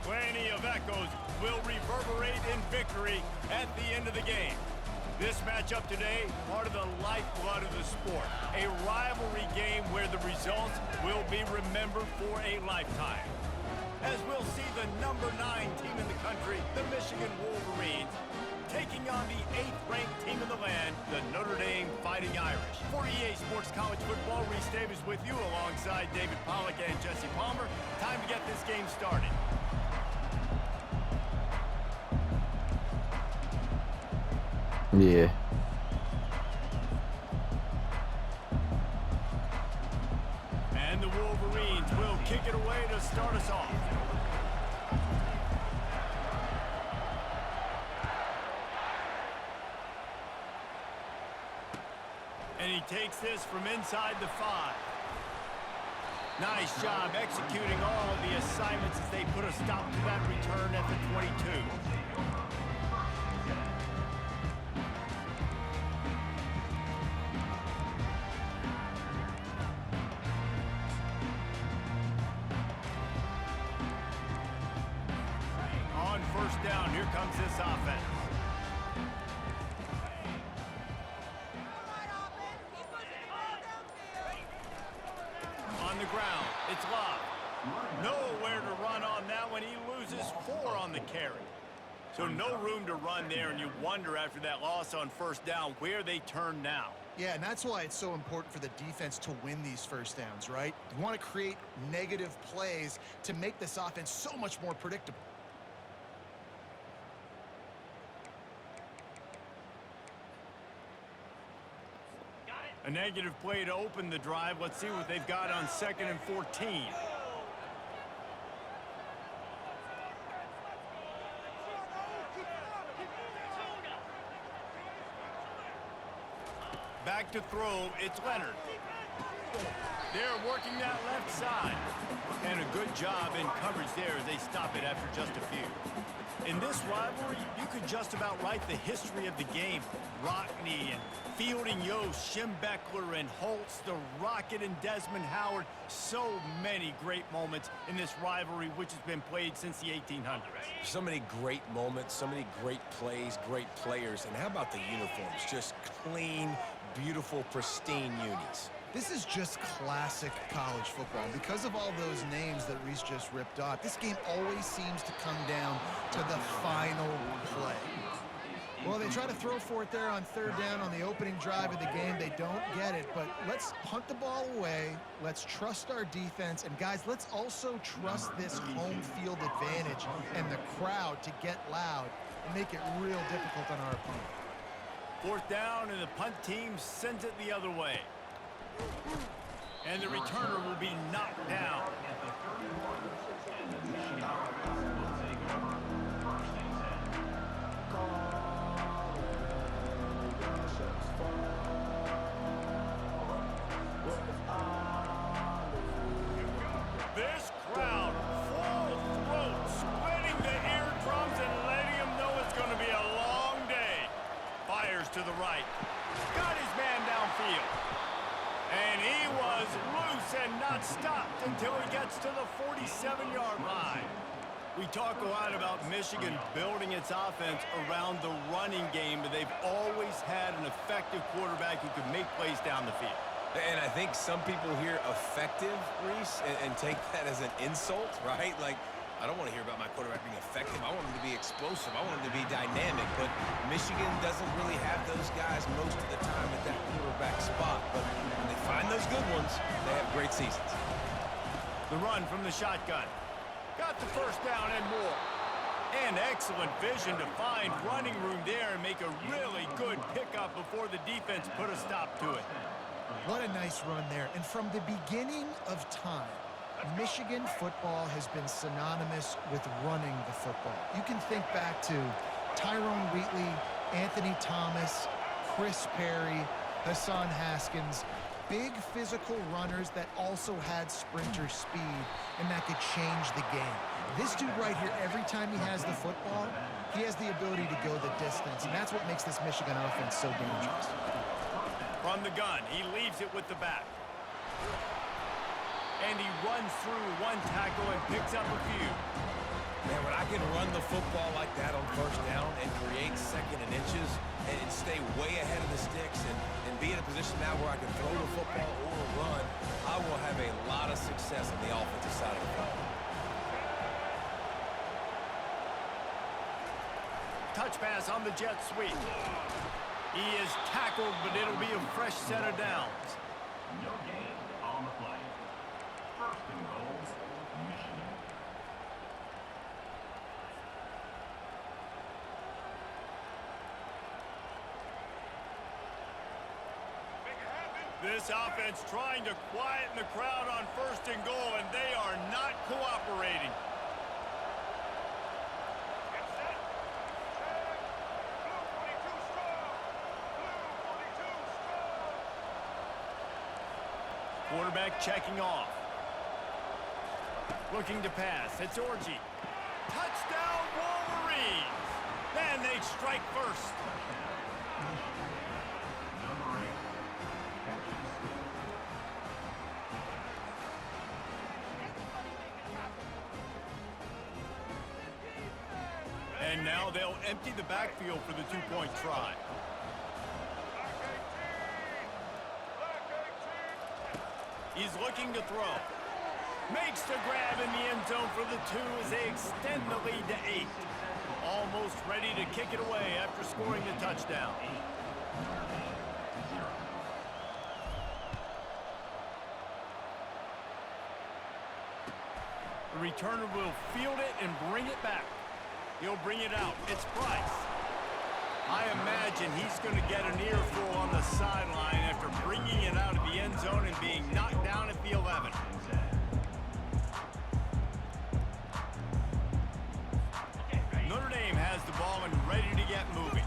Plenty of echoes will reverberate in victory at the end of the game. This matchup today, part of the lifeblood of the sport. A rivalry game where the results will be remembered for a lifetime. As we'll see the number 9 team in the country, the Michigan Wolverines, taking on the 8th-ranked team in the land, the Notre Dame Fighting Irish. For EA Sports College Football, Reese Davis with you alongside David Pollack and Jesse Palmer. Time to get this game started. Yeah. And the Wolverines will kick it away to start us off. And he takes this from inside the 5. Nice job executing all of the assignments as they put a stop to that return at the 22. On first down, here comes this offense. On the ground, it's Love. Nowhere to run on that one. He loses 4 on the carry. So no room to run there, and you wonder after that loss on first down where they turn now. Yeah, and that's why it's so important for the defense to win these first downs, right? You want to create negative plays to make this offense so much more predictable. A negative play to open the drive. Let's see what they've got on 2nd and 14. Back to throw, it's Leonard. They're working that left side. And a good job in coverage there as they stop it after just a few. In this rivalry, you could just about write the history of the game. Rockney and Fielding Yost, Schembechler and Holtz, the Rocket and Desmond Howard. So many great moments in this rivalry, which has been played since the 1800s. So many great moments, so many great plays, great players. And how about the uniforms? Just clean, beautiful, pristine unis. This is just classic college football. Because of all those names that Reese just ripped off, this game always seems to come down to the final play. Well, they try to throw for it there on 3rd down on the opening drive of the game. They don't get it, but let's punt the ball away. Let's trust our defense. And, guys, let's also trust this home field advantage and the crowd to get loud and make it real difficult on our opponent. 4th down, and the punt team sends it the other way. And the returner will be knocked down. This crowd, full throat, splitting the eardrums and letting them know it's going to be a long day. Fires to the right. Got his man downfield. And he was loose and not stopped until he gets to the 47-yard line. We talk a lot about Michigan building its offense around the running game, but they've always had an effective quarterback who can make plays down the field. And I think some people hear effective, Reese, and take that as an insult, right? Like, I don't want to hear about my quarterback being effective. I want him to be explosive. I want him to be dynamic. But Michigan doesn't really have those guys most of the time at that quarterback spot. But when they find those good ones, they have great seasons. The run from the shotgun. Got the first down and more. And excellent vision to find running room there and make a really good pickup before the defense put a stop to it. What a nice run there. And from the beginning of time, Michigan football has been synonymous with running the football. You can think back to Tyrone Wheatley, Anthony Thomas, Chris Perry, Hassan Haskins. Big physical runners that also had sprinter speed and that could change the game. This dude right here, every time he has the football, he has the ability to go the distance. And that's what makes this Michigan offense so dangerous. From the gun, he leaves it with the back. And he runs through one tackle and picks up a few. Man, when I can run the football like that on first down and create second and inches and stay way ahead of the sticks and be in a position now where I can throw the football or run, I will have a lot of success on the offensive side of the ball. Touch pass on the jet sweep. He is tackled, but it'll be a fresh set of downs. No gain on the play. First and goal, Michigan. This offense trying to quieten the crowd on first and goal, and they are not cooperating. Quarterback checking off. Looking to pass. It's Orji. Touchdown, Wolverines! And they strike first. And now they'll empty the backfield for the two-point try. He's looking to throw. Makes the grab in the end zone for the 2 as they extend the lead to 8. Almost ready to kick it away after scoring the touchdown. The returner will field it and bring it back. He'll bring it out. It's Price. I imagine he's going to get an earful on the sideline after bringing it out of the end zone and being knocked down at the 11. Notre Dame has the ball and ready to get moving.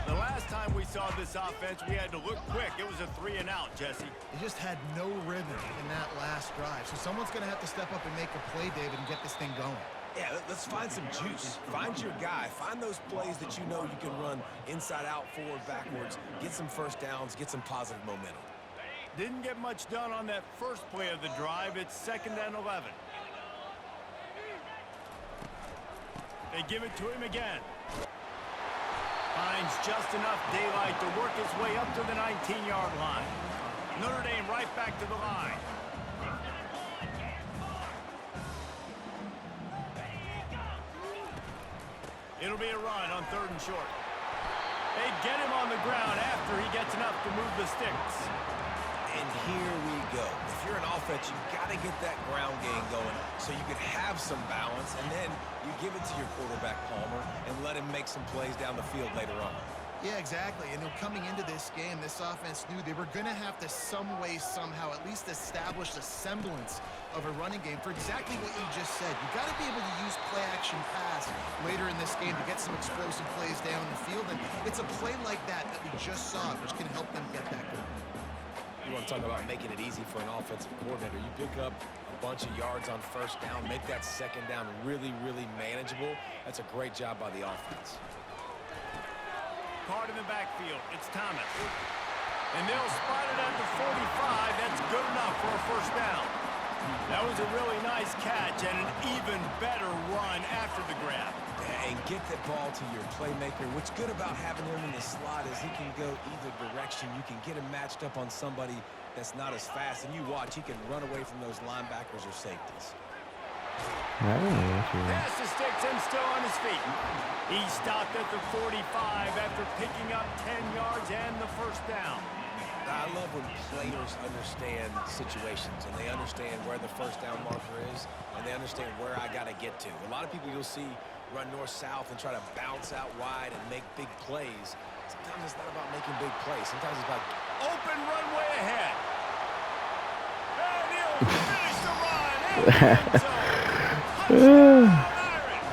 The last time we saw this offense, we had to look quick. It was a 3-and-out, Jesse. They just had no rhythm in that last drive. So someone's going to have to step up and make a play, David, and get this thing going. Yeah, let's find some juice. Find your guy. Find those plays that you know you can run inside out, forward, backwards. Get some first downs. Get some positive momentum. Didn't get much done on that first play of the drive. It's 2nd and 11. They give it to him again. Finds just enough daylight to work his way up to the 19-yard line. Notre Dame right back to the line. It'll be a run on 3rd and short. They get him on the ground after he gets enough to move the sticks. And here we go. If you're an offense, you've got to get that ground game going so you can have some balance, and then you give it to your quarterback, Palmer, and let him make some plays down the field later on. Yeah, exactly. And coming into this game, this offense knew they were going to have to some way, somehow, at least establish a semblance of a running game for exactly what you just said. You got to be able to use play-action pass later in this game to get some explosive plays down the field. And it's a play like that that we just saw, which can help them get that going. You want to talk about making it easy for an offensive coordinator. You pick up a bunch of yards on first down, make that second down really, really manageable. That's a great job by the offense. Caught in the backfield. It's Thomas. And they'll spot it at the 45. That's good enough for a first down. That was a really nice catch and an even better run after the grab. And get the ball to your playmaker. What's good about having him in the slot is he can go either direction. You can get him matched up on somebody that's not as fast. And you watch, he can run away from those linebackers or safeties. Pass to sticks and still on his feet. He stopped at the 45 after picking up 10 yards and the first down. I love when players understand situations and they understand where the first down marker is and they understand where I got to get to. A lot of people you'll see run north-south and try to bounce out wide and make big plays. Sometimes it's not about making big plays. Sometimes it's about open runway ahead. And he'll finish the run and the end zone. Touchdown, Irish.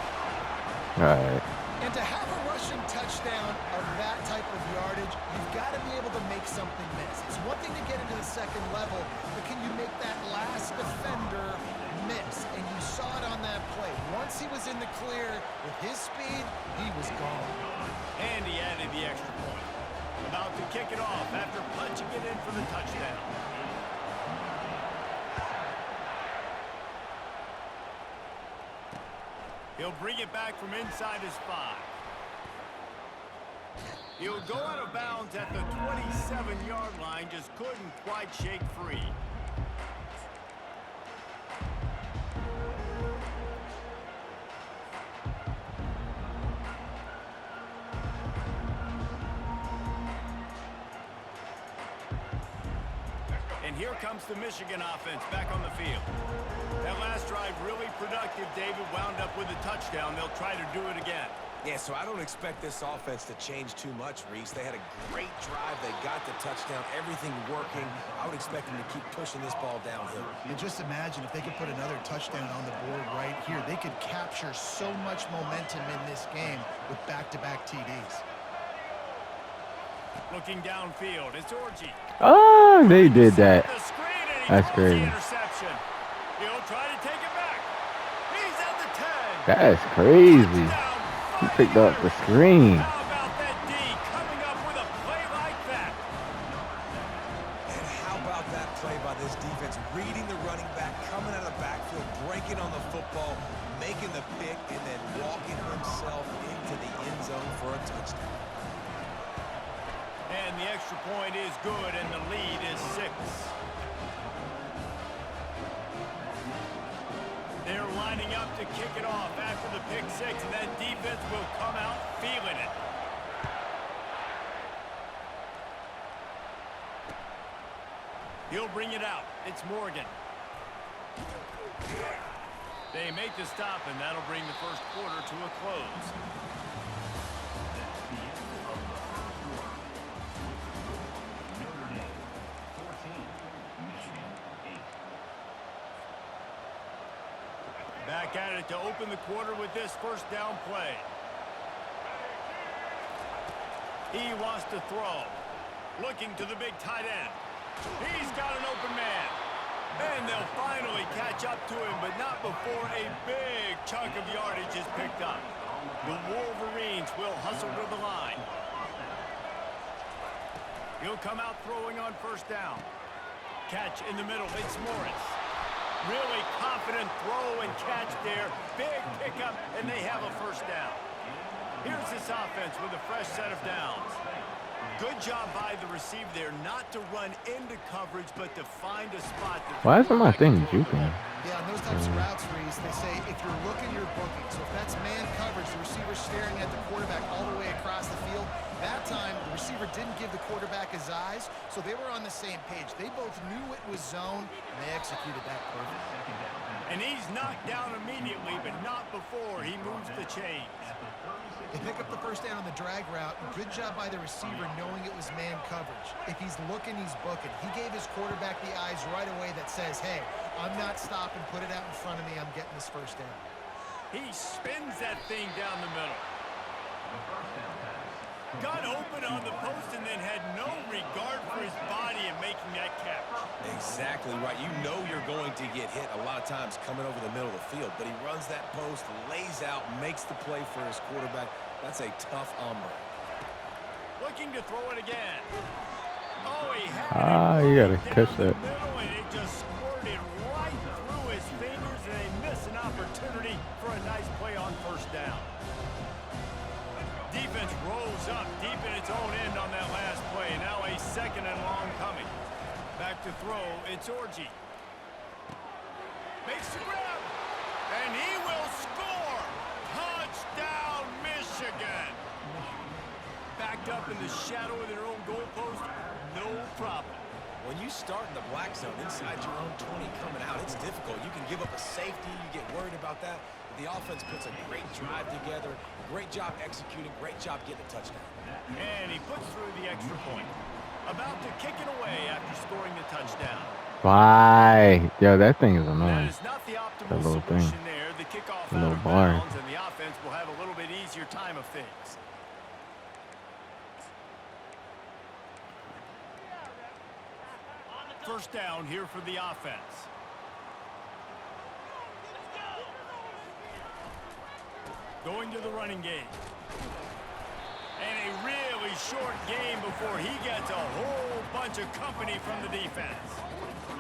All right. And to have a rushing touchdown of that type of yardage, you've got to be able to make something miss. It's one thing to get into the second level, but can you make that last defender miss? And you saw it on that play. Once he was in the clear with his speed, he was gone. And he added the extra point. About to kick it off after punching it in for the touchdown. He'll bring it back from inside his 5. He'll go out of bounds at the 27-yard line. Just couldn't quite shake free. And here comes the Michigan offense back on the field. That last drive really productive. David wound up with a touchdown. They'll try to do it again. Yeah, so I don't expect this offense to change too much, Reese. They had a great drive. They got the touchdown. Everything working. I would expect them to keep pushing this ball downhill. And just imagine if they could put another touchdown on the board right here. They could capture so much momentum in this game with back-to-back TDs. Looking downfield, it's Orji. Oh, they did that. The screen, and he That's throws the crazy. interception. He'll try to take it back. He's at the 10. That's crazy. Touchdown, He picked up the screen. How about that D coming up with a play like that? And how about that play by this defense? Reading the running back, coming out of the backfield, breaking on the football, making the pick, and then walking himself into the end zone for a touchdown. And the extra point is good, and the lead is 6. They're lining up to kick it off after the pick 6, and that defense will come out feeling it. He'll bring it out. It's Morgan. They make the stop, and that'll bring the first quarter to a close. Back at it to open the quarter with this first down play. He wants to throw. Looking to the big tight end. He's got an open man. And they'll finally catch up to him, but not before a big chunk of yardage is picked up. The Wolverines will hustle to the line. He'll come out throwing on first down. Catch in the middle. It's Morris. Really confident throw and catch there. Big pickup, and they have a first down. Here's this offense with a fresh set of downs. Good job by the receiver there, not to run into coverage, but to find a spot. Why isn't my thing juking? Yeah, on those types of routes, Reese, they say if you're looking, you're booking. So if that's man coverage, the receiver's staring at the quarterback all the way across the field. That time, the receiver didn't give the quarterback his eyes, so they were on the same page. They both knew it was zone, and they executed that perfectly. And he's knocked down immediately, but not before he moves the chains. They pick up the first down on the drag route. Good job by the receiver knowing it was man coverage. If he's looking, he's booking. He gave his quarterback the eyes right away that says, hey, I'm not stopping. Put it out in front of me. I'm getting this first down. He spins that thing down the middle. Got open on the post and then had no regard for his body in making that catch. Exactly right. You know you're going to get hit a lot of times coming over the middle of the field, but he runs that post, lays out, makes the play for his quarterback. That's a tough hombre. Looking to throw it again. Oh, he had You gotta catch the that. middle, and it just squirted right through his fingers, and they miss an opportunity for a nice play on first down. Defense rolls up deep in its own end on that last play. Now a second and long coming. Back to throw, it's Orji. Makes the grab, and he will score! Touchdown, Michigan! Backed up in the shadow of their own goalpost, no problem. When you start in the black zone inside your own 20 coming out, it's difficult. You can give up a safety. You get worried about that. The offense puts a great drive together. Great job executing. Great job getting a touchdown. And he puts through the extra point. About to kick it away after scoring the touchdown. Why? Yo, that thing is That annoying. is not the That optimal little thing. solution there. The kickoff The out little of bar. bounds, and the offense will have a little bit easier time of things. First down here for the offense. Going to the running game. And a really short game before he gets a whole bunch of company from the defense.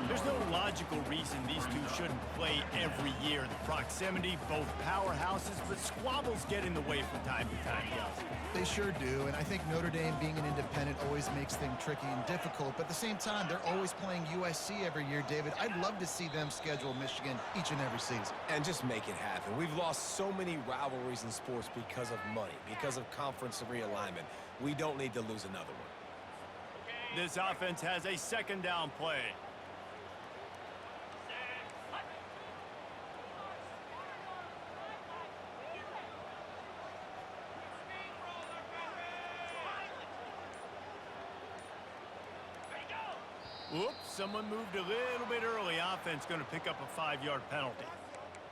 There's no logical reason these two shouldn't play every year. The proximity, both powerhouses, but squabbles get in the way from time to time, Gus. They sure do, and I think Notre Dame being an independent always makes things tricky and difficult, but at the same time, they're always playing USC every year, David. I'd love to see them schedule Michigan each and every season. And just make it happen. We've lost so many rivalries in sports because of money, because of conference realignment. We don't need to lose another one. This offense has a second down play. Whoops, someone moved a little bit early. Offense going to pick up a 5-yard penalty.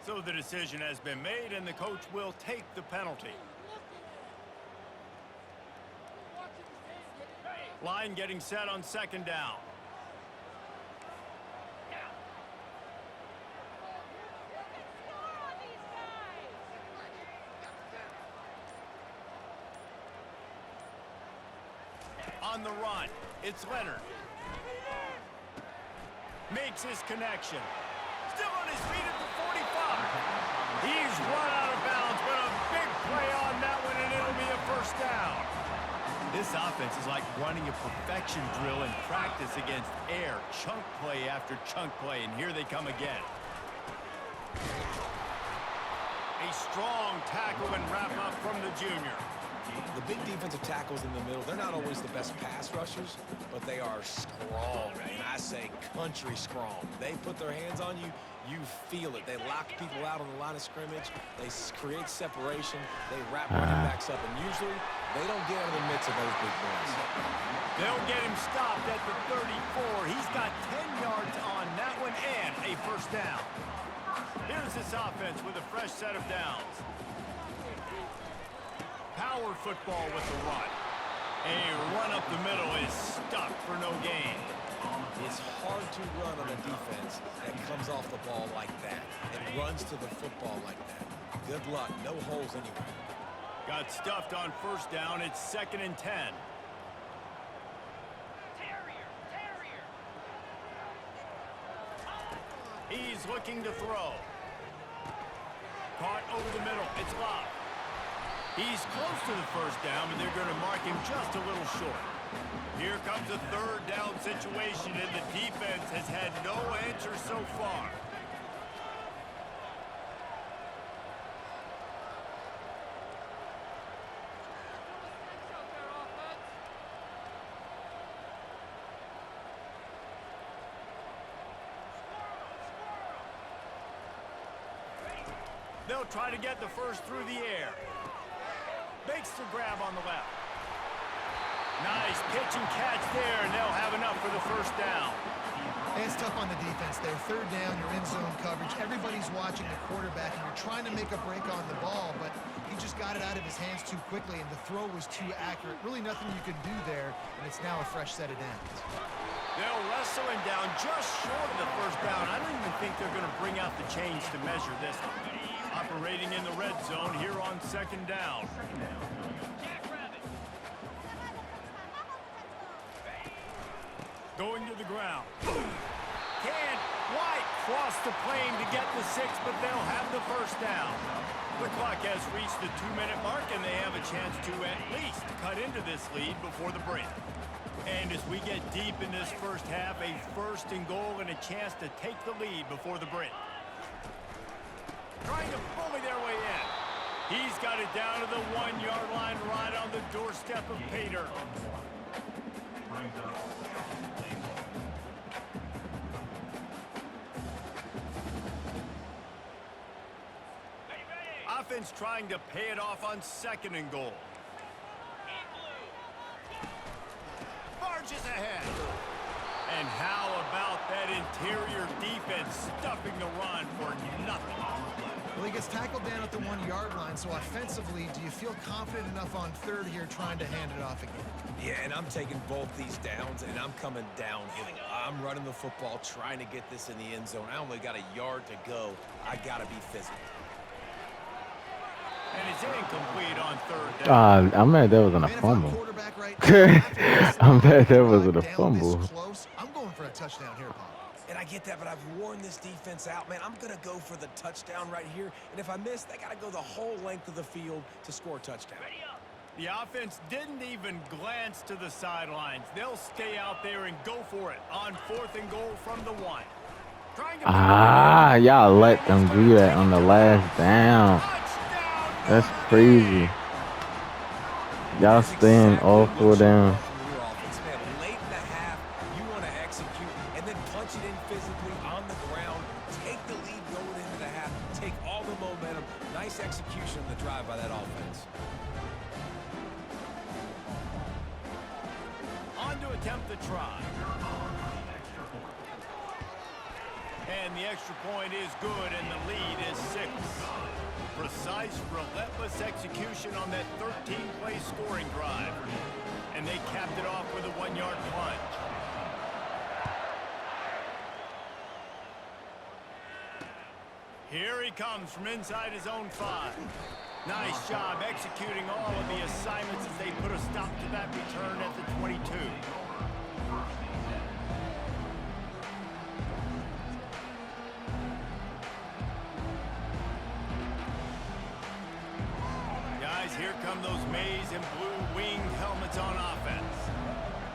So the decision has been made, and the coach will take the penalty. Line getting set on second down. On the run, it's Leonard. Makes his connection. Still on his feet at the 45. He's run out of bounds, but a big play on that one, and it'll be a first down. This offense is like running a perfection drill in practice against air. Chunk play after chunk play, and here they come again. A strong tackle and wrap up from the junior. The big defensive tackles in the middle, they're not always the best pass rushers, but they are strong, and I say country strong. They put their hands on you, you feel it. They lock people out on the line of scrimmage. They create separation. They wrap running backs up, and usually they don't get in the midst of those big boys. They'll get him stopped at the 34. He's got 10 yards on that one and a first down. Here's this offense with a fresh set of downs. Power football with the run. A run up the middle is stuck for no gain. It's hard to run on a defense that comes off the ball like that and runs to the football like that. Good luck. No holes anywhere. Got stuffed on first down. It's 2nd and 10. He's looking to throw. Caught over the middle. It's locked. He's close to the first down, but they're going to mark him just a little short. Here comes a third down situation, and the defense has had no answer so far. They'll try to get the first through the air. Makes the grab on the left. Nice pitch and catch there, and they'll have enough for the first down. And it's tough on the defense there. Third down, you're in zone coverage. Everybody's watching the quarterback, and you're trying to make a break on the ball, but he just got it out of his hands too quickly, and the throw was too accurate. Really nothing you could do there, and it's now a fresh set of downs. They'll wrestle him down just short of the first down. I don't even think they're going to bring out the chains to measure this one. Operating in the red zone here on second down. Going to the ground. Can't quite cross the plane to get the 6, but they'll have the first down. The clock has reached the 2-minute mark, and they have a chance to at least cut into this lead before the break. And as we get deep in this first half, a first and goal and a chance to take the lead before the break. Trying to bully their way in. He's got it down to the 1-yard line right on the doorstep of Pater. Offense trying to pay it off on 2nd and goal. Barges ahead. And how about that interior defense stuffing the run for nothing? Well, he gets tackled down at the 1-yard line, so offensively, do you feel confident enough on third here trying to hand it off again? Yeah, and I'm taking both these downs, and I'm coming downhill. I'm running the football, trying to get this in the end zone. I only got a yard to go. I got to be physical. And it's incomplete on third down. I'm mad that wasn't a Man, if I'm fumble. quarterback right now, after this I'm long mad that drive wasn't a down this fumble. close, I'm going for a touchdown here, Pop. And I get that, but I've worn this defense out, man. I'm going to go for the touchdown right here. And if I miss, they got to go the whole length of the field to score a touchdown. The offense didn't even glance to the sidelines. They'll stay out there and go for it on 4th and goal from the 1. Y'all let them do that on the last down. That's crazy. Y'all staying all 4 down. Late in the half, you want to execute and then punch it in physically on the ground. Take the lead going into the half. Take all the momentum. Nice execution on the drive by that offense. On to attempt the try. And the extra point is good, and the lead is 6. Precise, relentless execution on that 13-play scoring drive. And they capped it off with a 1-yard plunge. Here he comes from inside his own 5. Nice job executing all of the assignments as they put a stop to that return at the 22. Guys, here come those maize and blue winged helmets on offense.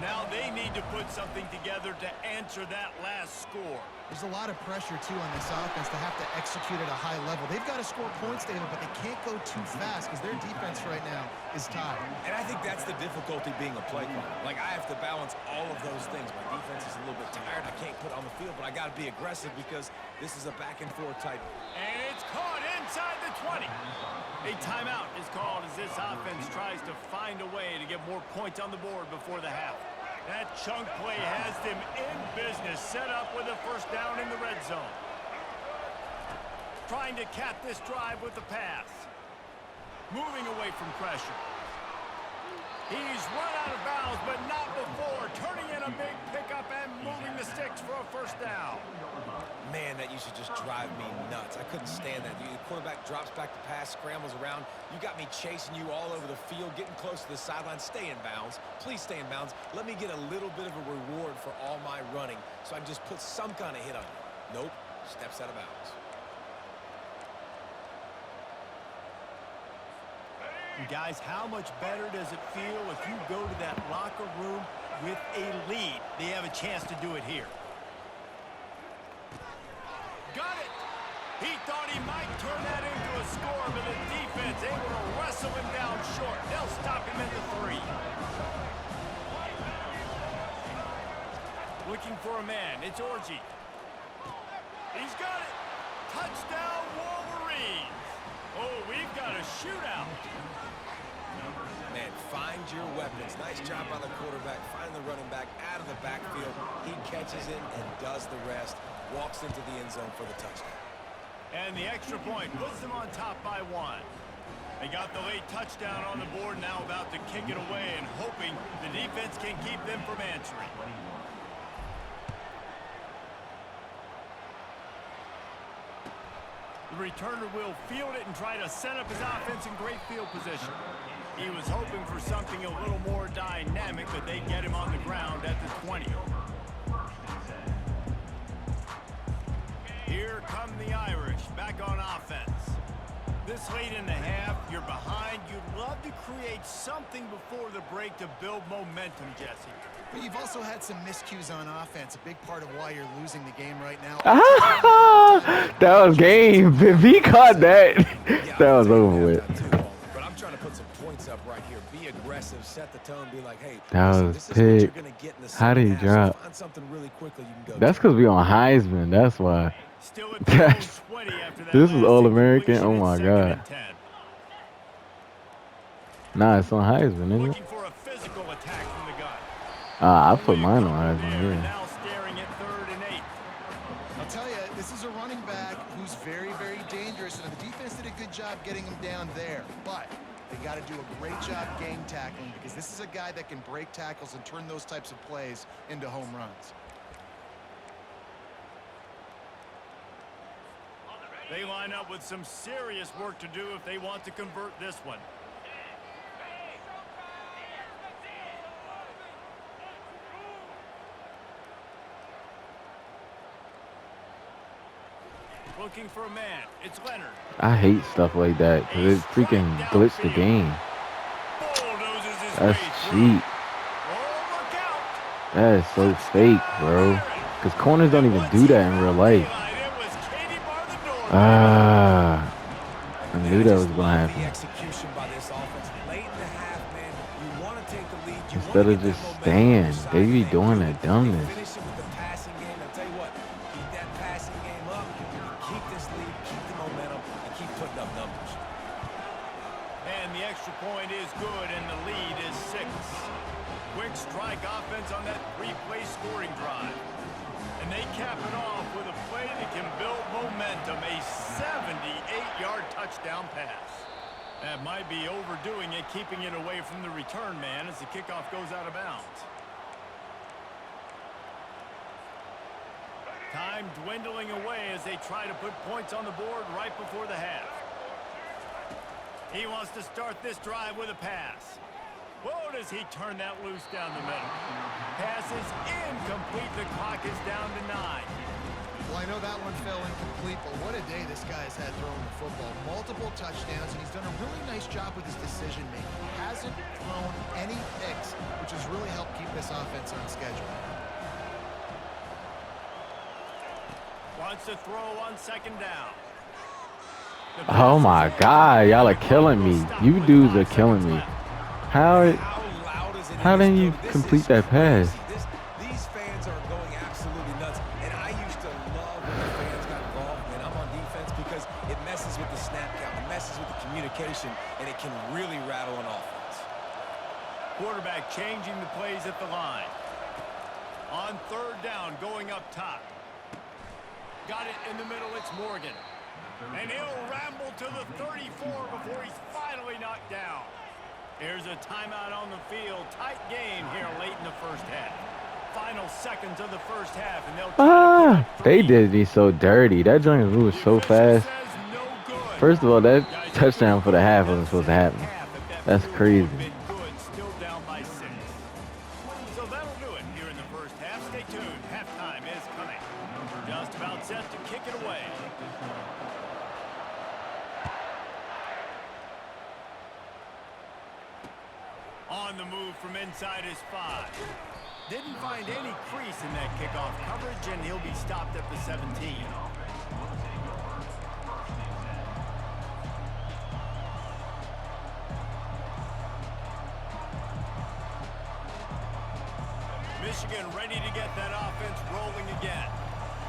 Now they need to put something together to answer that last score. There's a lot of pressure, too, on this offense to have to execute at a high level. They've got to score points, David, but they can't go too fast because their defense right now is tied. And I think that's the difficulty being a play caller. Like, I have to balance all of those things. My defense is a little bit tired. I can't put it on the field, but I got to be aggressive because this is a back-and-forth type. And it's caught inside the 20. A timeout is called as this offense tries to find a way to get more points on the board before the half. That chunk play has them in business, set up with a first down in the red zone. Trying to cap this drive with the pass. Moving away from pressure. He's run out of bounds, but not before. Turning in a big pickup and moving the sticks for a first down. Man, that used to just drive me nuts. I couldn't stand that. The quarterback drops back to pass, scrambles around. You got me chasing you all over the field, getting close to the sideline. Stay in bounds. Please stay in bounds. Let me get a little bit of a reward for all my running so I can just put some kind of hit on you. Nope. Steps out of bounds. Guys, how much better does it feel if you go to that locker room with a lead? They have a chance to do it here. Got it! He thought he might turn that into a score, but the defense able to wrestle him down short. They'll stop him at the 3. Looking for a man. It's Orgy. He's got it! Touchdown, Wolverines! Oh, we've got a shootout. Man, find your weapons. Nice job by the quarterback. Find the running back out of the backfield. He catches it and does the rest. Walks into the end zone for the touchdown. And the extra point puts them on top by 1. They got the late touchdown on the board, now about to kick it away and hoping the defense can keep them from answering. The returner will field it and try to set up his offense in great field position. He was hoping for something a little more dynamic, but they get him on the ground at the 20. Here come the Irish, back on offense. This late in the half, you're behind. You'd love to create something before the break to build momentum, Jesse. But you've also had some miscues on offense, a big part of why you're losing the game right now. That was game. If he caught that, that was over with. But I'm trying to put some points up right here. Be aggressive, set the tone, be like, hey, That listen, was this is what you're big. gonna get in the How did he second half, so drop? find something really quickly you can go That's to. because we on Heisman. That's why. Still at their own 20 after that This is last All-American. Oh incompletion. my It's God. 2nd and 10. Nah, it's on Heisman, isn't it? Looking for a physical attack from the gun. I put mine on There, Heisman. and Yeah. now staring at 3rd and 8. I'll tell you, this is a running back who's very, very dangerous, and the defense did a good job getting him down there. But they got to do a great job game tackling because this is a guy that can break tackles and turn those types of plays into home runs. They line up with some serious work to do if they want to convert this one. Looking for a man. It's Leonard. I hate stuff like that because it freaking glitched the game. Bulldozes his That's way through. cheap. Oh, look out. That is so fake, bro. Because corners don't even do that in real life. It was Katie bar the door. Ah, I knew that was just going to love the happen. execution by this offense. Late in the half, man, you want to take the lead. You Instead want of to get just that momentum on staying, your side. they be They doing do that it. They dumbness. finish it with the passing game. I'll tell you what, keep that passing game up. You keep this lead, keep the momentum, and keep putting up numbers. And the extra point is good, and the lead is 6. Quick strike offense on that 3-play scoring drive. And they cap it off with a play that can build momentum, a 78-yard touchdown pass. That might be overdoing it, keeping it away from the return man as the kickoff goes out of bounds. Time dwindling away as they try to put points on the board right before the half. He wants to start this drive with a pass. Whoa, does he turn that loose down the middle. Pass is incomplete. The clock is down to 9. Well, I know that one fell incomplete, but what a day this guy's had throwing the football. Multiple touchdowns, and he's done a really nice job with his decision-making. He hasn't thrown any picks, which has really helped keep this offense on schedule. Wants to throw on 2nd down. Oh my God, y'all are killing me. You dudes are killing me. How didn't you complete that pass? These fans are going absolutely nuts, and I used to love when the fans got involved when I'm on defense because it messes with the snap count, it messes with the communication, and it can really rattle an offense. Quarterback changing the plays at the line. On 3rd down, going up top. Got it in the middle, it's Morgan. And he'll ramble to the 34 before he's finally knocked down. Here's a timeout on the field. Tight game here late in the first half. Final seconds of the first half, and they'll They did me so dirty. That joint was so fast. First of all, that touchdown for the half wasn't supposed to happen. That's crazy. Still down by 6. So that'll do it here in the first half. Stay tuned. Halftime is coming. Just about set to kick it away. On the move from inside his 5. Didn't find any crease in that kickoff coverage, and he'll be stopped at the 17. Michigan ready to get that offense rolling again.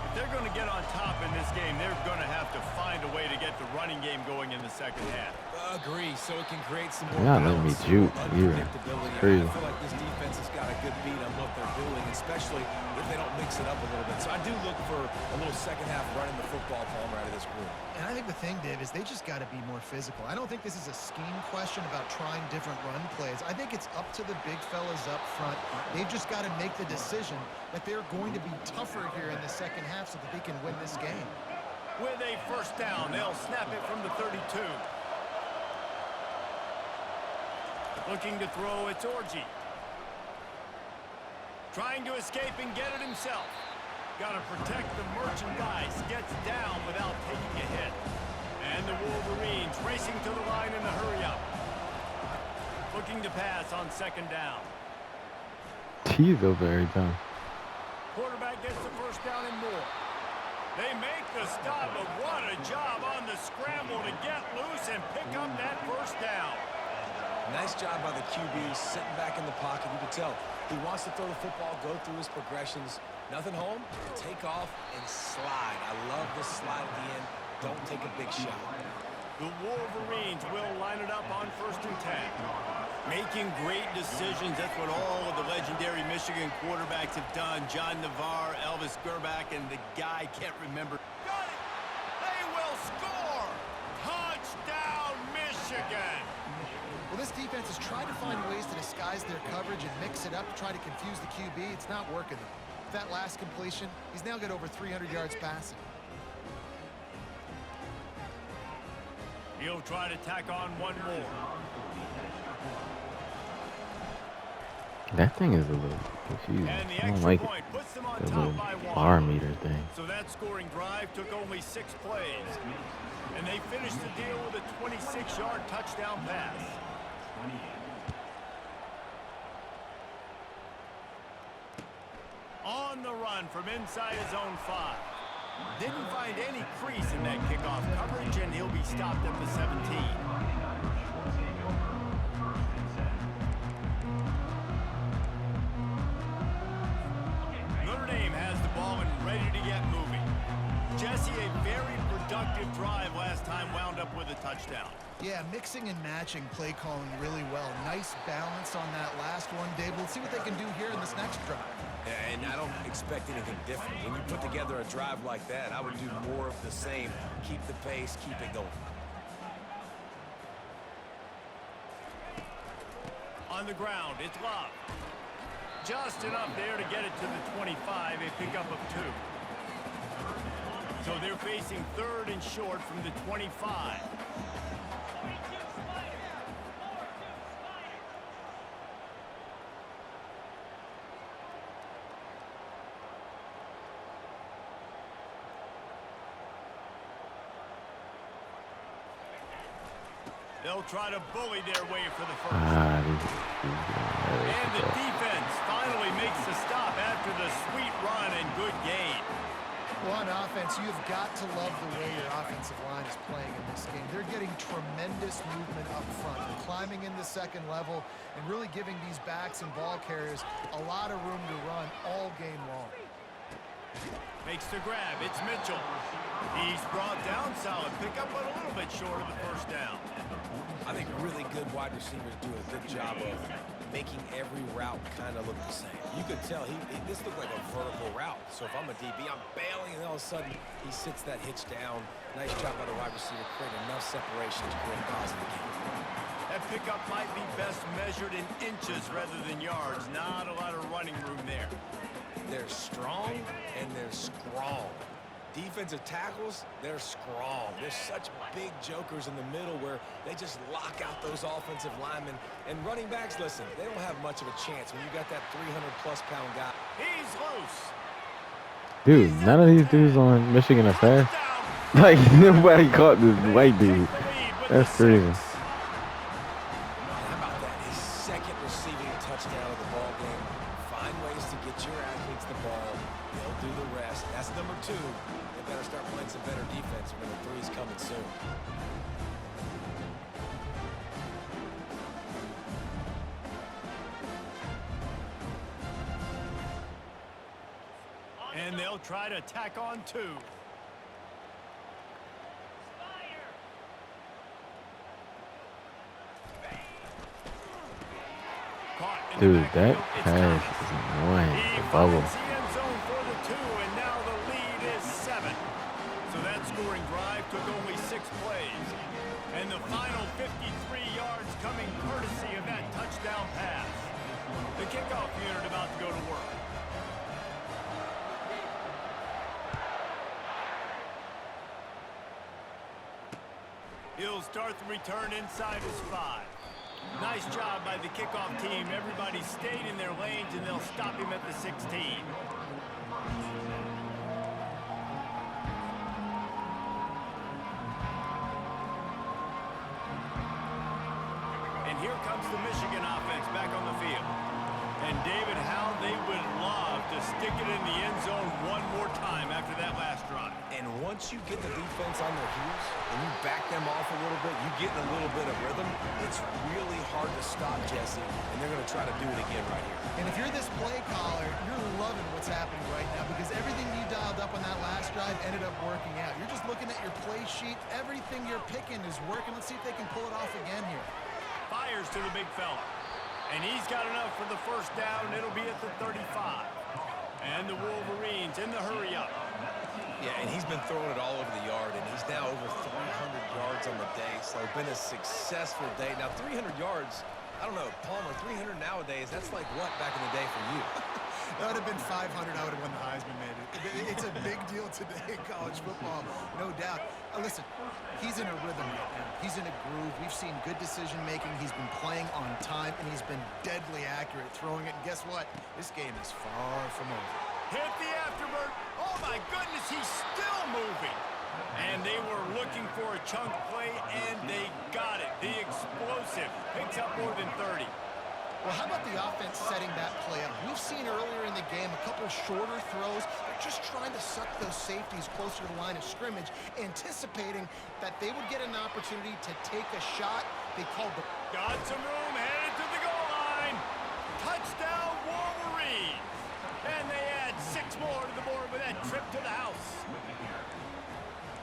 If they're going to get on top in this game, they're going to have to find a way to get the running game going in the second half. Agree, so it can create some more Yeah, let me balance, juke. unpredictability. Yeah, I crazy. feel like this defense has got a good beat on what they're doing, especially if they don't mix it up a little bit. So I do look for a little second half running the football Palmer out of this group. And I think the thing, Dave, is they just got to be more physical. I don't think this is a scheme question about trying different run plays. I think it's up to the big fellas up front. They've just got to make the decision that they're going to be tougher here in the second half so that they can win this game. With a first down, they'll snap it from the 32. Looking to throw, it's Orji. Trying to escape and get it himself. Got to protect the merchandise. Gets down without taking a hit. And the Wolverines racing to the line in a hurry-up. Looking to pass on 2nd down. He's over every time. Quarterback gets the first down and more. They make the stop, but what a job on the scramble to get loose and pick up that first down. Nice job by the QB, sitting back in the pocket. You can tell he wants to throw the football, go through his progressions. Nothing home, take off and slide. I love this slide at the end. Don't take a big shot. The Wolverines will line it up on 1st and 10. Making great decisions. That's what all of the legendary Michigan quarterbacks have done. John Navarre, Elvis Gerbach, and the guy can't remember. Got it! They will score! Touchdown, Michigan! Well, this defense has tried to find ways to disguise their coverage and mix it up to try to confuse the QB. It's not working, though. That last completion, he's now got over 300 yards passing. He'll try to tack on one more. That thing is a little confusing. And the I don't extra like it. point puts them on The top little by bar 1. meter thing. So that scoring drive took only 6 plays. And they finished the deal with a 26-yard touchdown pass. On the run from inside his own 5. Didn't find any crease in that kickoff coverage, and he'll be stopped at the 17. Notre Dame has the ball and ready to get moving. Jesse, a very productive drive last time wound up with a touchdown. Yeah, mixing and matching play calling really well. Nice balance on that last one, Dave. We'll see what they can do here in this next drive. Yeah, and I don't expect anything different. When you put together a drive like that, I would do more of the same. Keep the pace, keep it going. On the ground, it's Love. Just enough there to get it to the 25, a pickup of 2. So they're facing 3rd and short from the 25. They'll try to bully their way for the first. And the defense finally makes the stop after the sweet run and good gain. Well, on offense, you've got to love the way your offensive line is playing in this game. They're getting tremendous movement up front. They're climbing in the second level and really giving these backs and ball carriers a lot of room to run all game long. Makes the grab. It's Mitchell. He's brought down. Solid pickup, but a little bit short of the first down. I think really good wide receivers do a good job of making every route kind of look the same. You could tell this looked like a vertical route. So if I'm a DB, I'm bailing, and all of a sudden he sits that hitch down. Nice job by the wide receiver, create enough separation to create a positive gain. That pickup might be best measured in inches rather than yards. Not a lot of running room there. They're strong and they're strong. Defensive tackles, they're strong. They're such big jokers in the middle where they just lock out those offensive linemen. And running backs, listen, they don't have much of a chance when you got that 300-plus pound guy. He's loose. Dude, none of these dudes on Michigan are fast. Like, nobody caught this white dude. That's crazy. How about that? His second receiving touchdown of the ball game. Find ways to get your athletes the ball. They'll do the rest. That's number 2. They better start playing some better defense, or number 3 is coming soon. And they'll try to tack on 2. Dude, that pass is annoying. The bubble. End zone for the 2, and now the lead is 7. So that scoring drive took only 6 plays. And the final 53 yards coming courtesy of that touchdown pass. The kickoff unit about to go to work. He'll start the return inside his 5. Nice job by the kickoff team. Everybody stayed in their lanes, and they'll stop him at the 16. And here comes the Michigan offense back on the field. And David, how they would love to stick it in the end zone one more time after that last drive. And once you get the defense on their heels and you back them off a little bit, you get in a little bit of rhythm, it's really hard to stop Jesse, and they're going to try to do it again right here. And if you're this play caller, you're loving what's happening right now because everything you dialed up on that last drive ended up working out. You're just looking at your play sheet. Everything you're picking is working. Let's see if they can pull it off again here. Fires to the big fella. And he's got enough for the first down. It'll be at the 35. And the Wolverines in the hurry up. Yeah, and he's been throwing it all over the yard, and he's now over 300 yards on the day. So it's been a successful day. Now, 300 yards, I don't know, Palmer, 300 nowadays, that's like what back in the day for you? That would have been 500. I would have won the Heisman, maybe. It's a big deal today in college football, no doubt. Listen, he's in a rhythm right now. He's in a groove. We've seen good decision-making. He's been playing on time, and he's been deadly accurate throwing it. And guess what? This game is far from over. Hit the afterbird. Oh, my goodness, he's still moving. And they were looking for a chunk play, and they got it. The explosive picks up more than 30. Well, how about the offense setting that play up? We've seen earlier in the game a couple shorter throws. They're just trying to suck those safeties closer to the line of scrimmage, anticipating that they would get an opportunity to take a shot. They called the... Got some room, headed to the goal line. Touchdown, Wolverines. And they add 6 more to the board with that trip to the house.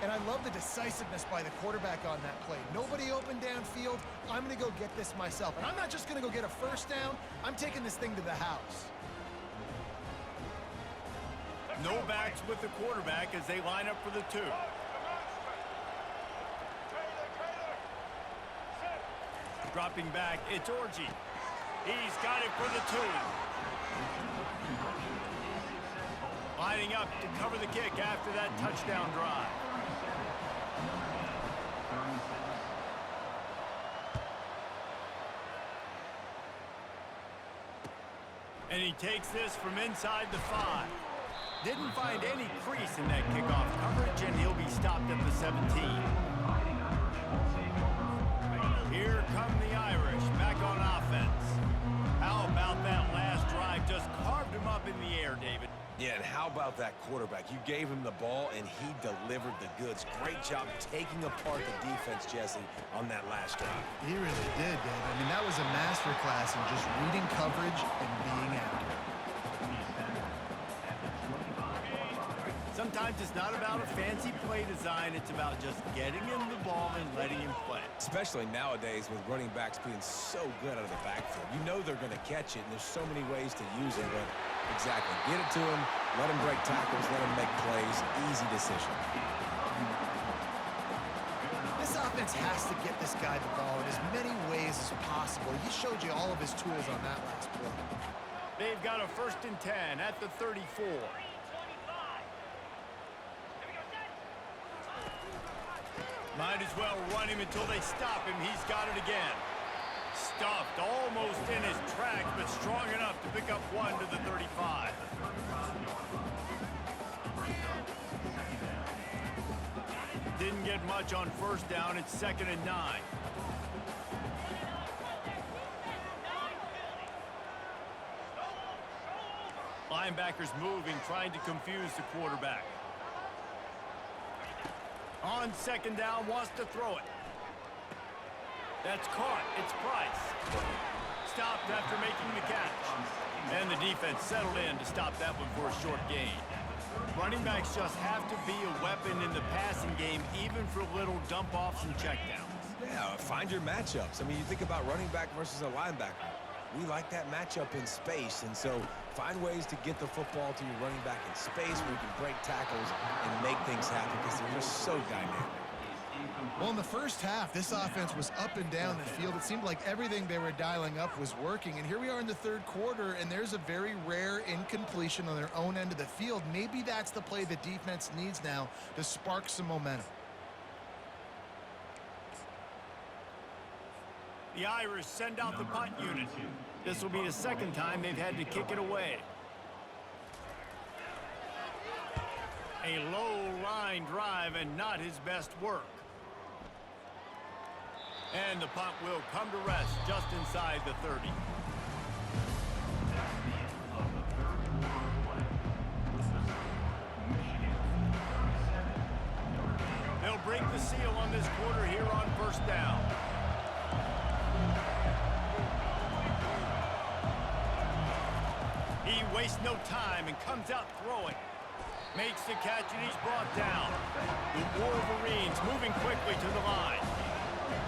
And I love the decisiveness by the quarterback on that play. Nobody open downfield. I'm going to go get this myself. And I'm not just going to go get a first down. I'm taking this thing to the house. No backs with the quarterback as they line up for the 2. Dropping back, it's Orji. He's got it for the 2. Lining up to cover the kick after that touchdown drive. And he takes this from inside the 5. Didn't find any crease in that kickoff coverage, and he'll be stopped at the 17. Here come the Irish back on offense. How about that last drive? Just carved him up in the air, David. Yeah, and how about that quarterback? You gave him the ball, and he delivered the goods. Great job taking apart the defense, Jesse, on that last drive. He really did, Dave. I mean, that was a masterclass in just reading coverage and being accurate. Sometimes it's not about a fancy play design. It's about just getting him the ball and letting him play. Especially nowadays with running backs being so good out of the backfield. You know they're going to catch it, and there's so many ways to use it, but exactly. Get it to him, let him break tackles, let him make plays. Easy decision. This offense has to get this guy the ball in as many ways as possible. He showed you all of his tools on that last play. They've got a 1st and 10 at the 34. Might as well run him until they stop him. He's got it again. Stuffed almost in his tracks, but strong enough to pick up 1 to the 35. Didn't get much on 1st down. It's 2nd and 9. Linebackers moving, trying to confuse the quarterback. On 2nd down, wants to throw it. That's caught. It's Price. Stopped after making the catch. And the defense settled in to stop that one for a short gain. Running backs just have to be a weapon in the passing game, even for little dump-offs and checkdowns. Yeah, find your matchups. I mean, you think about running back versus a linebacker. We like that matchup in space, and so find ways to get the football to your running back in space where you can break tackles and make things happen because they're just so dynamic. Well, in the first half, this offense was up and down the field. It seemed like everything they were dialing up was working. And here we are in the 3rd quarter, and there's a very rare incompletion on their own end of the field. Maybe that's the play the defense needs now to spark some momentum. The Irish send out the punt unit. This will be the 2nd time they've had to kick it away. A low line drive and not his best work. And the punt will come to rest just inside the 30. They'll break the seal on this quarter here on 1st down. He wastes no time and comes out throwing. Makes the catch and he's brought down. The Wolverines moving quickly to the line.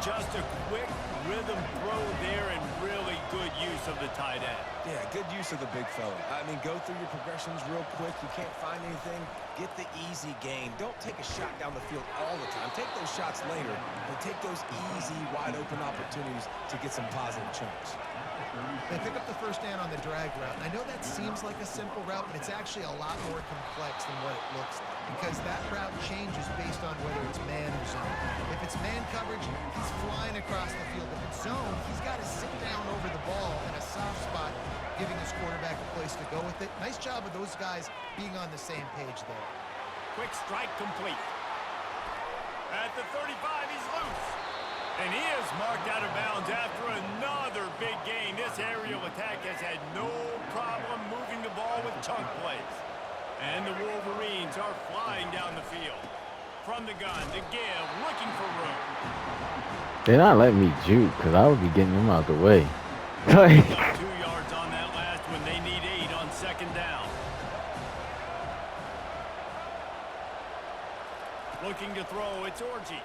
Just a quick rhythm throw there and really good use of the tight end. Yeah, good use of the big fella. I mean, go through your progressions real quick. You can't find anything. Get the easy gain. Don't take a shot down the field all the time. Take those shots later, but take those easy, wide-open opportunities to get some positive chunks. They pick up the 1st down on the drag route. And I know that seems like a simple route, but it's actually a lot more complex. looks than what it looks like, because that route changes based on whether it's man or zone. If it's man coverage, he's flying across the field. If it's zone, he's got to sit down over the ball in a soft spot, giving his quarterback a place to go with it. Nice job of those guys being on the same page there. Quick strike complete. At the 35, he's loose. And he is marked out of bounds after another big gain. This aerial attack has had no problem moving the ball with chunk plays. And the Wolverines are flying down the field. From the gun to give, looking for room. They're not letting me juke because I would be getting them out the way. 2 yards on that last one. They need 8 on second down. Looking to throw, it's Orji.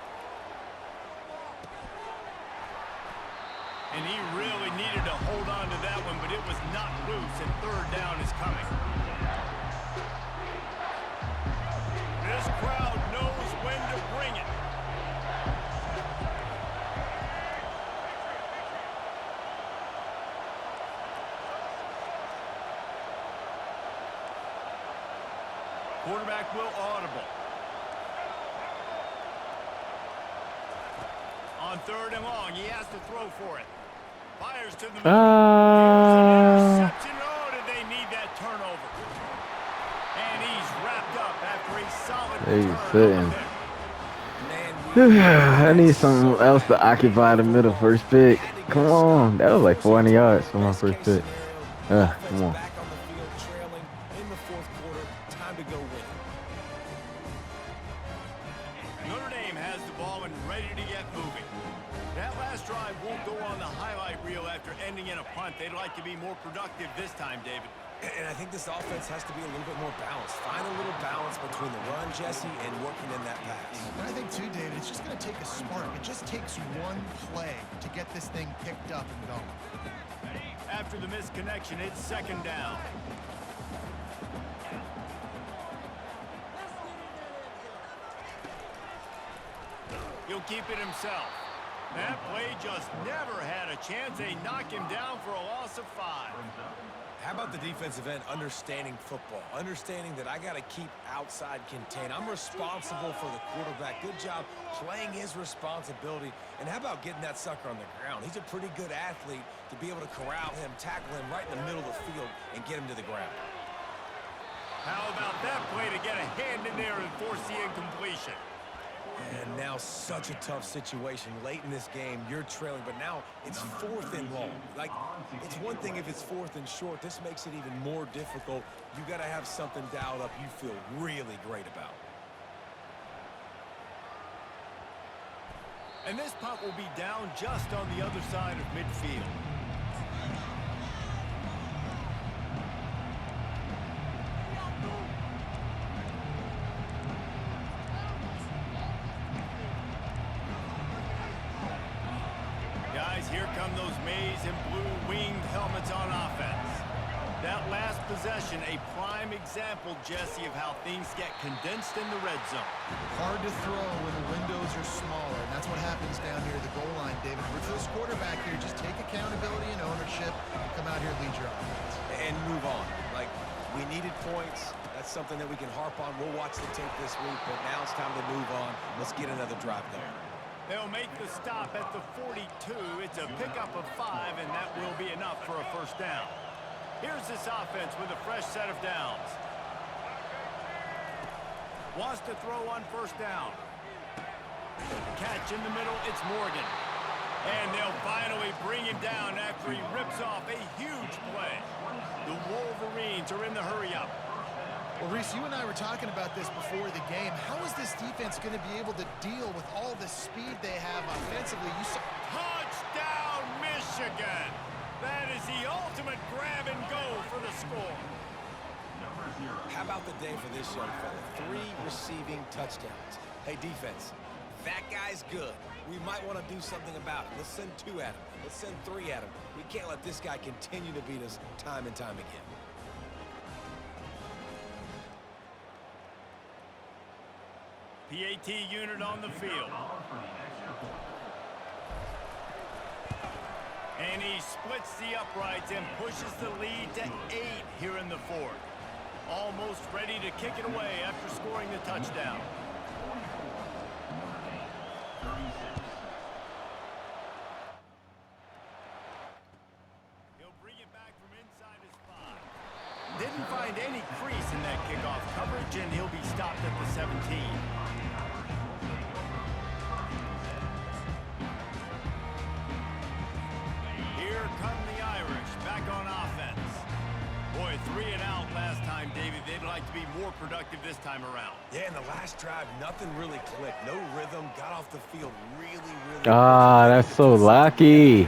And he really needed to hold on to that one, but it was not loose, and third down is coming. This crowd knows when to bring it. Quarterback will audible. On third and long, he has to throw for it. Fires to the middle. Here's an interception. Oh, did they need that turnover? And he's wrapped up after a solid return. I need something else to occupy the middle first pick. Come on. That was like 400 yards for my first pick. Come on. Back on the field, trailing in the fourth quarter. Time to go win. Notre Dame has the ball and ready to get moving. That last drive won't go on the highlight reel after ending in a punt. They'd like to be more productive this time, David. And I think this offense has to be a little bit more balanced. Find a little balance between the run, Jesse, and working in that pass. And I think, too, David, it's just going to take a spark. It just takes one play to get this thing picked up and going. After the misconnection, it's second down. He'll keep it himself. That play just never had a chance. They knock him down for a loss of 5. How about the defensive end understanding football? Understanding that I got to keep outside contained. I'm responsible for the quarterback. Good job playing his responsibility. And how about getting that sucker on the ground? He's a pretty good athlete to be able to corral him, tackle him right in the middle of the field, and get him to the ground. How about that play to get a hand in there and force the incompletion? And now such a tough situation. Late in this game, you're trailing, but now it's 4th and long. Like, it's one thing if it's 4th and short. This makes it even more difficult. You got to have something dialed up you feel really great about. And this punt will be down just on the other side of midfield. Guys, here come those maize and blue winged helmets on offense. That last possession, a prime example, Jesse, of how things get condensed in the red zone. Hard to throw when the windows are smaller, and that's what happens down here at the goal line, David. For this quarterback here, just take accountability and ownership, come out here and lead your offense. And move on. Like, we needed points. That's something that we can harp on. We'll watch the tape this week, but now it's time to move on. Let's get another drive going. They'll make the stop at the 42. It's a pickup of 5, and that will be enough for a first down. Here's this offense with a fresh set of downs. Wants to throw on first down. Catch in the middle, it's Morgan. And they'll finally bring him down after he rips off a huge play. The Wolverines are in the hurry-up. Well, Reese, you and I were talking about this before the game. How is this defense going to be able to deal with all the speed they have offensively? You saw Touchdown, Michigan! That is the ultimate grab and go for the score. How about the day for this young fella? 3 receiving touchdowns. Hey, defense, that guy's good. We might want to do something about it. Let's send 2 at him. Let's send 3 at him. We can't let this guy continue to beat us time and time again. PAT unit on the field. And he splits the uprights and pushes the lead to 8 here in the fourth. Almost ready to kick it away after scoring the touchdown. He'll bring it back from inside his 5. Didn't find any crease in that kickoff coverage, and he'll be stopped at the 17. Here come the Irish, back on offense. Boy, 3 and out last time, David. They'd like to be more productive this time around. Yeah, in the last drive, nothing really clicked. No rhythm. Got off the field really. Ah, that's so lucky.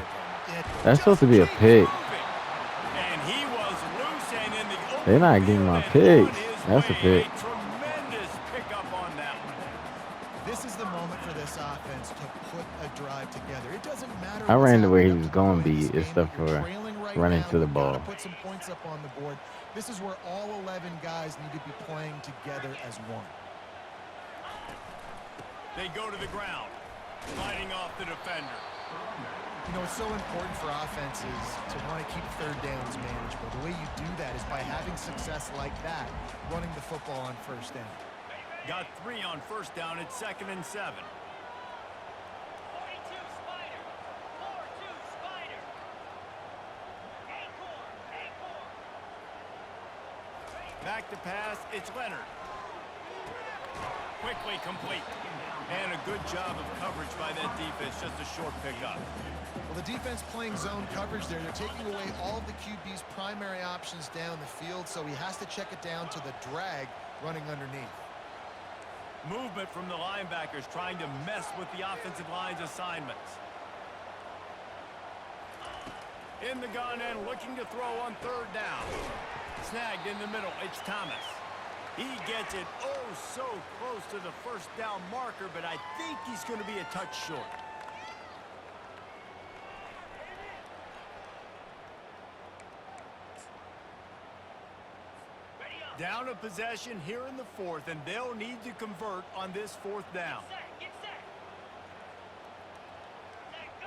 That's supposed to be a pick. And he was loose and in the open They're not getting my field and picks. on his That's a way. pick. A tremendous pickup on that one. This is the moment for this offense to put a drive together. It doesn't matter. I what's ran the way he happening was up going to the be, point in this except game. You're for trailing right running now. to the You've gotta ball. put some points up on the board. This is where all 11 guys need to be playing together as one. They go to the ground, fighting off the defender. You know, it's so important for offenses to want to keep third downs manageable. The way you do that is by having success like that, running the football on first down. Got 3 on first down. It's 2nd and 7. 42 Spider. 4-2 Spider. Acorn. Back to pass. It's Leonard. Quickly complete. And a good job of coverage by that defense. Just a short pickup. Well, the defense playing zone coverage there. They're taking away all of the QB's primary options down the field, so he has to check it down to the drag running underneath. Movement from the linebackers trying to mess with the offensive line's assignments. In the gun and looking to throw on 3rd down. Snagged in the middle. It's Thomas. He gets it so close to the first down marker, but I think he's going to be a touch short. Down a possession here in the 4th, and they'll need to convert on this 4th down. Get set. Set, go.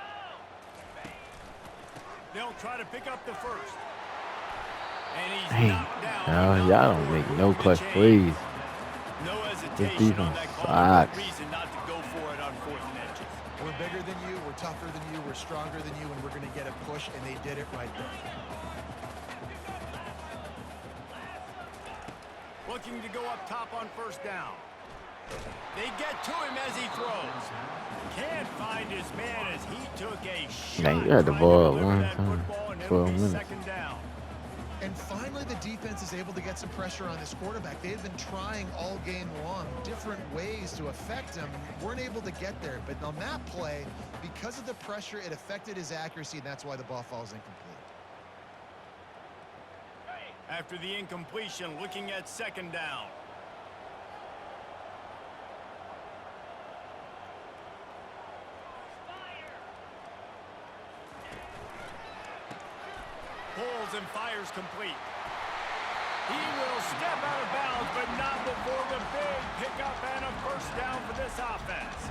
They'll try to pick up the 1st. And he's Dang. knocked down. Y'all don't make no clutch plays. No This hesitation on defense that call. Good sucks. reason not to go for it on 4th and inches. We're bigger than you, we're tougher than you, we're stronger than you, and we're going to get a push, and they did it right there. Looking to go up top on 1st down. They get to him as he throws. Can't find his man as he took a shot. Dang, you had the trying to ball deliver one that time. football, and it'll 12 be minutes. 2nd down. And finally, the defense is able to get some pressure on this quarterback. They've been trying all game long different ways to affect him, and weren't able to get there. But on that play, because of the pressure, it affected his accuracy, and that's why the ball falls incomplete. After the incompletion, looking at 2nd down. Pulls and fires complete. He will step out of bounds, but not before the big pickup and a 1st down for this offense.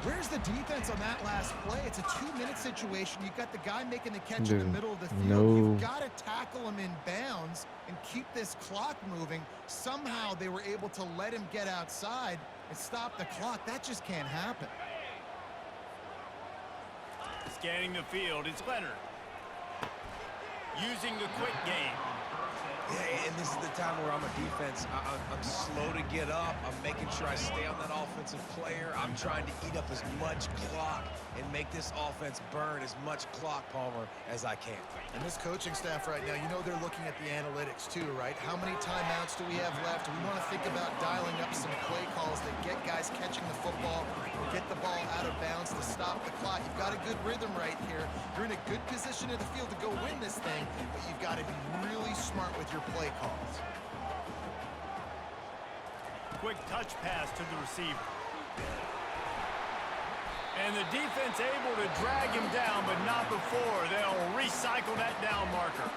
Where's the defense on that last play? It's a 2-minute situation. You've got the guy making the catch in the middle of the field. No. You've got to tackle him in bounds and keep this clock moving. Somehow they were able to let him get outside and stop the clock. That just can't happen. Scanning the field, it's Leonard. Using the quick game. Yeah, and this is the time where I'm a defense. I'm slow to get up. I'm making sure I stay on that offensive player. I'm trying to eat up as much clock and make this offense burn as much clock, Palmer, as I can. And this coaching staff right now, you know they're looking at the analytics too, right? How many timeouts do we have left? We want to think about dialing up some play calls that get guys catching the football or get the ball out of bounds to stop the clock. You've got a good rhythm right here. You're in a good position in the field to go win this thing, but you've got to be really smart with your play calls. Quick touch pass to the receiver. And the defense able to drag him down, but not before. They'll recycle that down marker.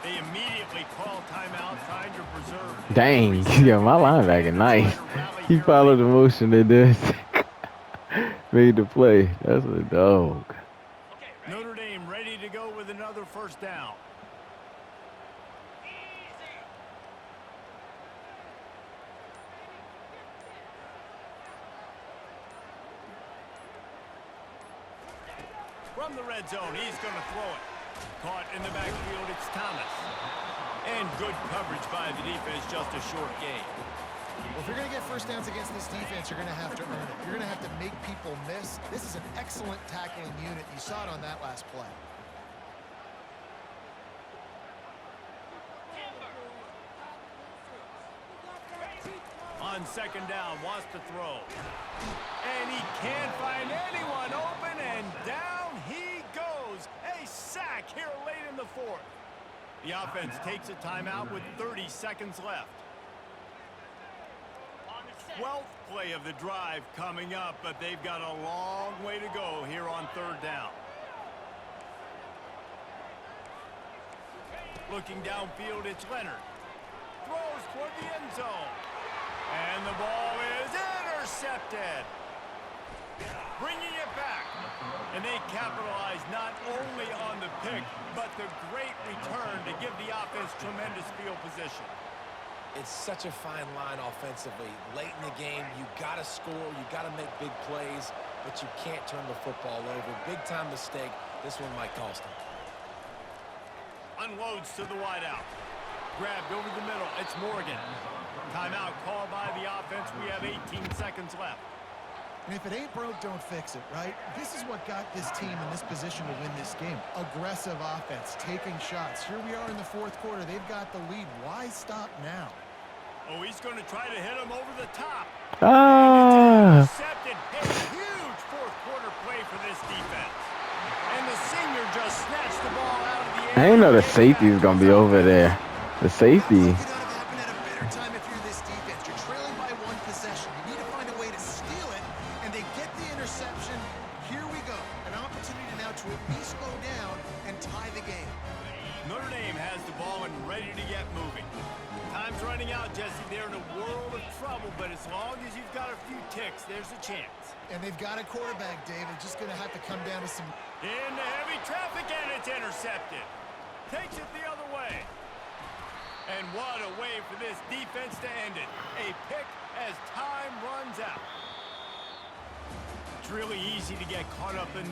They immediately call timeout, trying to preserve. Dang, yeah, my linebacker nice. He followed the motion and then made the play. That's a dog. Notre Dame ready to go with another 1st down. From the red zone, he's going to throw it. Caught in the backfield, it's Thomas. And good coverage by the defense, just a short gain. Well, if you're going to get first downs against this defense, you're going to have to earn it. You're going to have to make people miss. This is an excellent tackling unit. You saw it on that last play. On second down, wants to throw. And he can't find anyone open, and down he goes. A sack here late in the fourth. The offense takes a timeout with 30 seconds left. 12th play of the drive coming up, but they've got a long way to go here on third down. Looking downfield, it's Leonard. Throws toward the end zone. And the ball is intercepted. Bringing it back. And they capitalize not only on the pick, but the great return to give the offense tremendous field position. It's such a fine line offensively. Late in the game, you got to score, you got to make big plays, but you can't turn the football over. Big-time mistake. This one might cost him. Unloads to the wideout. Grabbed over the middle. It's Morgan. Timeout called by the offense. We have 18 seconds left. And if it ain't broke, don't fix it, right? This is what got this team in this position to win this game. Aggressive offense, taking shots. Here we are in the fourth quarter. They've got the lead. Why stop now? Oh, he's going to try to hit him over the top. Ah. Intercepted. A huge fourth quarter play for this defense. And the senior just snatched the ball out of the air. I didn't know the safety was going to be over there. The safety. It could not have happened at a better time if you're this defense. You're trailing by one possession. You need to find a way to steal it, and they get the interception. Here we go. An opportunity now to at least go down and tie the game. Notre Dame has the ball and ready to get moving. Time's running out, Jesse. They're in a world of trouble, but as long as you've got a few ticks, there's a chance. And they've got a quarterback, David. Just going to have to come down to some... Into heavy traffic, and it's intercepted. Takes it the other way. And what a way for this defense to end it. A pick as time runs out. It's really easy to get caught up in the